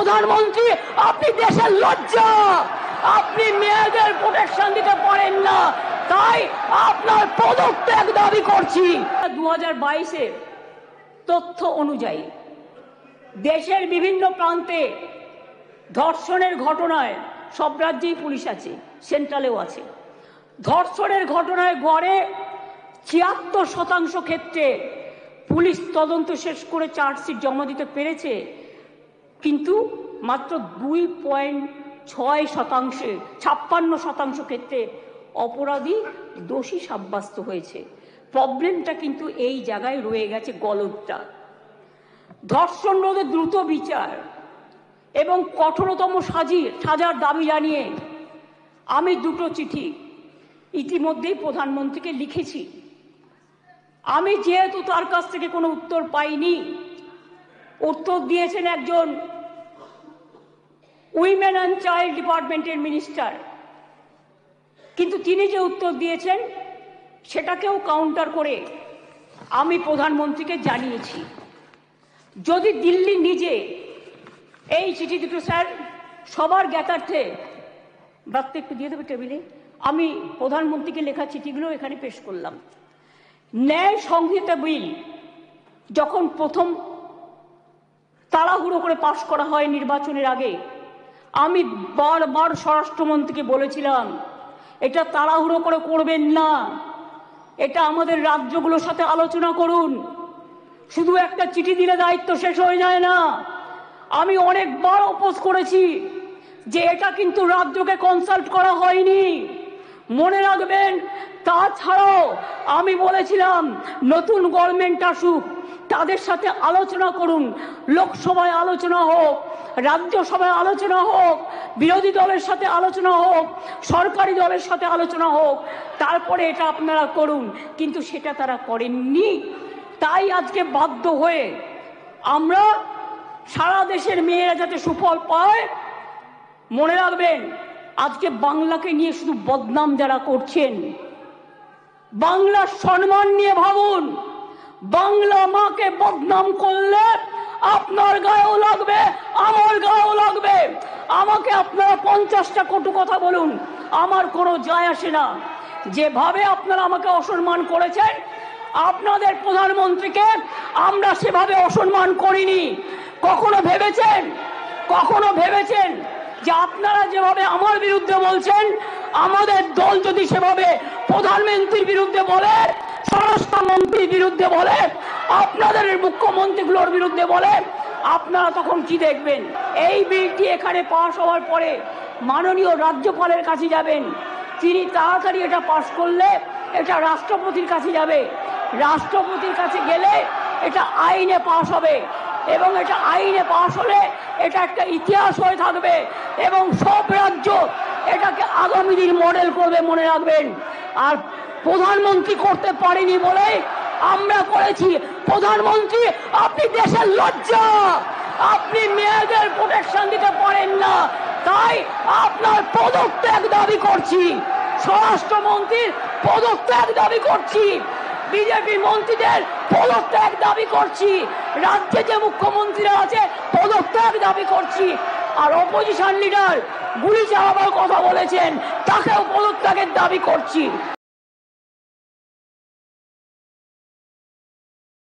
প্রধানমন্ত্রী, আপনি দেশের লজ্জা। আপনি মেয়েদের প্রোটেকশন দিতে পারেন না, তাই আপনার পদত্যাগ দাবি করছি। 2022-এর তথ্য অনুযায়ী দেশের বিভিন্ন প্রান্তে ধর্ষণের ঘটনায় সব রাজ্যেই পুলিশ আছে, সেন্ট্রালেও আছে। ধর্ষণের ঘটনায় গড়ে 76% ক্ষেত্রে পুলিশ তদন্ত শেষ করে চার্জশিট জমা দিতে পেরেছে, কিন্তু মাত্র 2.6% 56% ক্ষেত্রে অপরাধী দোষী সাব্যস্ত হয়েছে। প্রবলেমটা কিন্তু এই জায়গায় রয়ে গেছে, গলদটা। ধর্ষণ রোধে দ্রুত বিচার এবং কঠোরতম সাজার দাবি জানিয়ে আমি দুটো চিঠি ইতিমধ্যেই প্রধানমন্ত্রীকে লিখেছি। আমি যেহেতু তার কাছ থেকে কোনো উত্তর পাইনি, উত্তর দিয়েছেন একজন উইমেন অ্যান্ড চাইল্ড ডিপার্টমেন্টের মিনিস্টার, কিন্তু তিনি যে উত্তর দিয়েছেন সেটাকেও কাউন্টার করে আমি প্রধানমন্ত্রীকে জানিয়েছি। যদি দিল্লি নিজে এই চিঠি দুটো, স্যার সবার জ্ঞাতার্থে বার্তা একটু দিয়ে দেবে টেবিলে, আমি প্রধানমন্ত্রীকে লেখা চিঠিগুলো এখানে পেশ করলাম। ন্যায় সংহিতা বিল যখন প্রথম তাড়াহুড়ো করে পাশ করা হয় নির্বাচনের আগে, আমি বারবার স্বরাষ্ট্রমন্ত্রীকে বলেছিলাম এটা তাড়াহুড়ো করে করবেন না, এটা আমাদের রাজ্যগুলোর সাথে আলোচনা করুন। শুধু একটা চিঠি দিলে দায়িত্ব শেষ হয়ে যায় না। আমি অনেকবার অপোজ করেছি যে এটা কিন্তু রাজ্যকে কনসাল্ট করা হয়নি, মনে রাখবেন। তাছাড়াও আমি বলেছিলাম নতুন গভর্নমেন্ট আসুক, তাদের সাথে আলোচনা করুন, লোকসভায় আলোচনা হোক, রাজ্যসভায় আলোচনা হোক, বিরোধী দলের সাথে আলোচনা হোক, সরকারি দলের সাথে আলোচনা হোক, তারপরে এটা আপনারা করুন। কিন্তু সেটা তারা করেননি। তাই আজকে বাধ্য হয়ে আমরা সারা দেশের মেয়েরা যাতে সুফল পায়, মনে রাখবেন আজকে বাংলাকে নিয়ে শুধু বদনাম যারা করছেন, বাংলার সম্মান নিয়ে ভাবুন। বাংলা মাকে বদনাম করলে আপনার গায়েও লাগবে, আমার গায়েও লাগবে। আমাকে আপনারা 50টা কটু কথা বলুন, আমার কোনো যায় আসে না। যেভাবে আপনারা আমাকে অসম্মান করেছেন, আপনাদের প্রধানমন্ত্রীকে আমরা সেভাবে অসম্মান করিনি। কখনো ভেবেছেন যে আপনারা যেভাবে আমার বিরুদ্ধে বলছেন, আমাদের দল যদি সেভাবে প্রধানমন্ত্রীর বিরুদ্ধে বলে, স্বরাষ্ট্রমন্ত্রীর বিরুদ্ধে বলে, আপনাদের মুখ্যমন্ত্রীগুলোর বিরুদ্ধে বলে, আপনারা তখন কি দেখবেন? এই বিলটি এখানে পাশ হওয়ার পরে মাননীয় রাজ্যপালের কাছে যাবেন। তিনি তাড়াতাড়ি এটা পাশ করলে এটা রাষ্ট্রপতির কাছে যাবে। রাষ্ট্রপতির কাছে গেলে এটা আইনে পাশ হবে, এবং এটা আইনে পাশ হলে এটা একটা ইতিহাস হয়ে থাকবে, এবং সব রাজ্য এটাকে আগামী দিন মডেল করবে, মনে রাখবেন। আর প্রধানমন্ত্রী করতে পারেনি বলে আমরা করেছি। প্রধানমন্ত্রী, আপনি দেশের লজ্জা। আপনি মেয়েদের প্রোটেকশন দিতে পারেন না, তাই আপনার পদত্যাগ দাবি করছি। স্বরাষ্ট্রমন্ত্রীর পদত্যাগ দাবি করছি, বিজেপি মন্ত্রীদের পদত্যাগ দাবি করছি, রাজ্যে যে মুখ্যমন্ত্রীরা আছে পদত্যাগ দাবি করছি। আর অপোজিশন লিডার গুলি চালাবার কথা বলেছেন, তাকেও পদত্যাগের দাবি করছি।